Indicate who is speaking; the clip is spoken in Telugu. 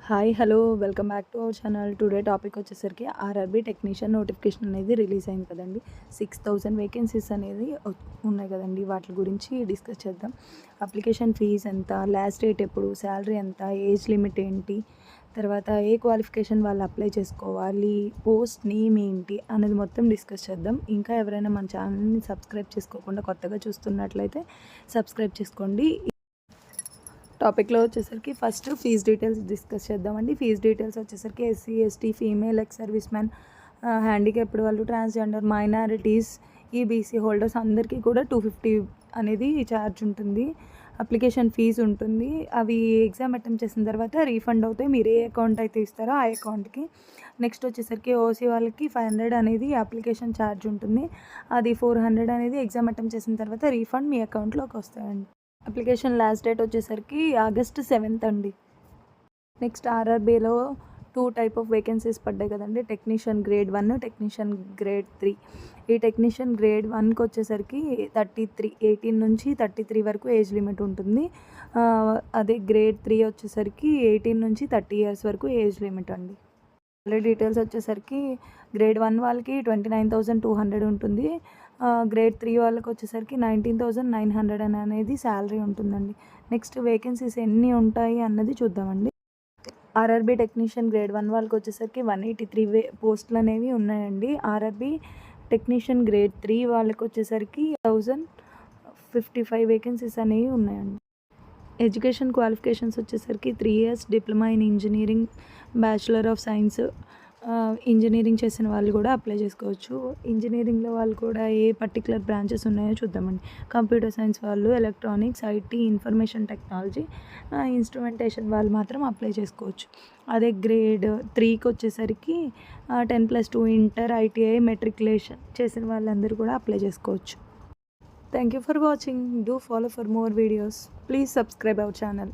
Speaker 1: Hi hello welcome back to our channel. Today topic వచ్చేసరికి ఆర్ఆర్బీ టెక్నీషియన్ నోటిఫికేషన్ అనేది రిలీజ్ అయింది కదండి. 6,000 వేకెన్సీస్ అనేది ఉన్నాయి కదండి. వాటి గురించి డిస్కస్ చేద్దాం. అప్లికేషన్ ఫీజ్ ఎంత, లాస్ట్ డేట్ ఎప్పుడు, శాలరీ ఎంత, ఏజ్ లిమిట్ ఏంటి, తర్వాత ఏ క్వాలిఫికేషన్ వాళ్ళు అప్లై చేసుకోవాలి, పోస్ట్ నేమ్ ఏంటి అనేది మొత్తం డిస్కస్ చేద్దాం. ఇంకా ఎవరైనా మన ఛానల్ని సబ్స్క్రైబ్ చేసుకోకుండా కొత్తగా చూస్తున్నట్లయితే సబ్స్క్రైబ్ చేసుకోండి. టాపిక్లో వచ్చేసరికి ఫస్ట్ ఫీజ్ డీటెయిల్స్ డిస్కస్ చేద్దామండి. ఫీజ్ డీటెయిల్స్ వచ్చేసరికి SC, ST, female, ex service man, handicapped వాళ్ళు, ట్రాన్స్జెండర్, మైనారిటీస్, ఈబీసీ హోల్డర్స్ అందరికీ కూడా 250 అనేది ఛార్జ్ ఉంటుంది. అప్లికేషన్ ఫీజు ఉంటుంది. అవి ఎగ్జామ్ అటెంప్ట్ చేసిన తర్వాత రీఫండ్ అవుతాయి. మీరు ఏ అకౌంట్ అయితే ఇస్తారో ఆ అకౌంట్కి. నెక్స్ట్ వచ్చేసరికి ఓసీ వాళ్ళకి 500 అనేది అప్లికేషన్ ఛార్జ్ ఉంటుంది. అది 400 అనేది ఎగ్జామ్ అటెంప్ట్ చేసిన తర్వాత రీఫండ్ మీ అకౌంట్లోకి వస్తాయండి. అప్లికేషన్ లాస్ట్ డేట్ వచ్చేసరికి ఆగస్ట్ 7th అండి. నెక్స్ట్ ఆర్ఆర్బీలో 2 టైప్ ఆఫ్ వేకెన్సీస్ పడ్డాయి కదండి. Technician grade 1, technician grade 3. ఈ టెక్నీషియన్ గ్రేడ్ 1కి వచ్చేసరికి 18 నుంచి 33 వరకు ఏజ్ లిమిట్ ఉంటుంది. అదే గ్రేడ్ 3 వచ్చేసరికి 18 నుంచి 30 ఇయర్స్ వరకు ఏజ్ లిమిట్ అండి. సాలరీ డీటెయిల్స్ వచ్చేసరికి గ్రేడ్ 1 వాళ్ళకి 29,200 ఉంటుంది. గ్రేడ్ 3 వాళ్ళకి వచ్చేసరికి 19,900 అనేది శాలరీ ఉంటుందండి. నెక్స్ట్ వేకెన్సీస్ ఎన్ని ఉంటాయి అన్నది చూద్దామండి. ఆర్ఆర్బీ టెక్నీషియన్ గ్రేడ్ 1 వాళ్ళకి వచ్చేసరికి 183 పోస్టులు అనేవి ఉన్నాయండి. ఆర్ఆర్బీ టెక్నీషియన్ గ్రేడ్ 3 వాళ్ళకి వచ్చేసరికి 1,055 వేకెన్సీస్ అనేవి ఉన్నాయండి. ఎడ్యుకేషన్ క్వాలిఫికేషన్స్ వచ్చేసరికి 3 years diploma in engineering, bachelor of science, engineering చేసిన వాళ్ళు కూడా అప్లై చేసుకోవచ్చు. ఇంజనీరింగ్లో వాళ్ళు కూడా ఏ పర్టికులర్ బ్రాంచెస్ ఉన్నాయో చూద్దామండి. కంప్యూటర్ సైన్స్ వాళ్ళు, electronics, IT, information technology, instrumentation వాళ్ళు మాత్రం అప్లై చేసుకోవచ్చు. అదే గ్రేడ్ 3కి వచ్చేసరికి 10+2 ఇంటర్, ఐటీఐ, మెట్రికులేషన్ చేసిన వాళ్ళందరూ కూడా అప్లై చేసుకోవచ్చు. Thank you for watching. Do follow for more videos. Please subscribe our channel.